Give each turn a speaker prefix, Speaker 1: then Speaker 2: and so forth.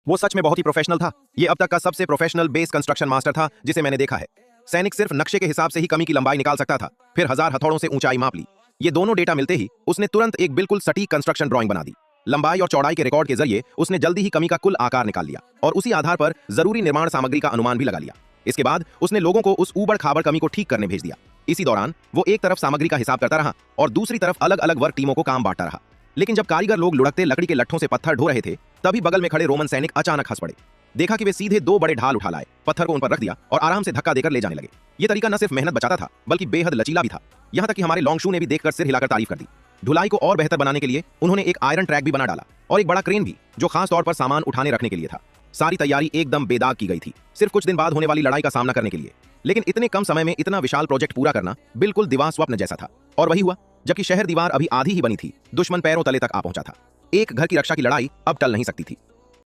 Speaker 1: वो सच में बहुत ही प्रोफेशनल था। ये अब तक का सबसे प्रोफेशनल बेस कंस्ट्रक्शन मास्टर था जिसे मैंने देखा है। सैनिक सिर्फ नक्शे के हिसाब से ही कमी की लंबाई निकाल सकता था, फिर 1000 हथौड़ों से ऊंचाई माप ली। ये दोनों डेटा मिलते ही उसने तुरंत एक बिल्कुल सटीक कंस्ट्रक्शन ड्राइंग बना दी। लंबाई और चौड़ाई के रिकॉर्ड के जरिए उसने जल्दी ही कमी का कुल आकार निकाल लिया और उसी आधार पर जरूरी निर्माण सामग्री का अनुमान भी लगा लिया। इसके बाद उसने लोगों को उस ऊबड़ खाबड़ कमी को ठीक करने भेज दिया। इसी दौरान वो एक तरफ सामग्री का हिसाब करता रहा और दूसरी तरफ अलग अलग वर्ग टीमों को काम बांटता रहा। लेकिन जब कारीगर लोग लुढ़कते लकड़ी के लट्ठों से पत्थर ढो रहे थे, तभी बगल में खड़े रोमन सैनिक अचानक हंस पड़े। देखा कि वे सीधे 2 बड़े ढाल उठा लाए, पत्थर को उन पर रख दिया और आराम से धक्का देकर ले जाने लगे। ये तरीका न सिर्फ मेहनत बचाता था बल्कि बेहद लचीला भी था। यहां तक कि हमारे लोंगशू ने भी देखकर सिर हिलाकर तारीफ कर दी। ढुलाई को और बेहतर बनाने के लिए उन्होंने एक आयरन ट्रैक भी बना डाला और एक बड़ा क्रेन भी, जो खास तौर पर सामान उठाने रखने के लिए था। सारी तैयारी एकदम बेदाग की गई थी, सिर्फ कुछ दिन बाद होने वाली लड़ाई का सामना करने के लिए। लेकिन इतने कम समय में इतना विशाल प्रोजेक्ट पूरा करना बिल्कुल दिवा स्वप्न जैसा था। और वही हुआ। जबकि शहर दीवार अभी आधी ही बनी थी, दुश्मन पैरों तले तक आ पहुंचा था। एक घर की रक्षा की लड़ाई अब टल नहीं सकती थी।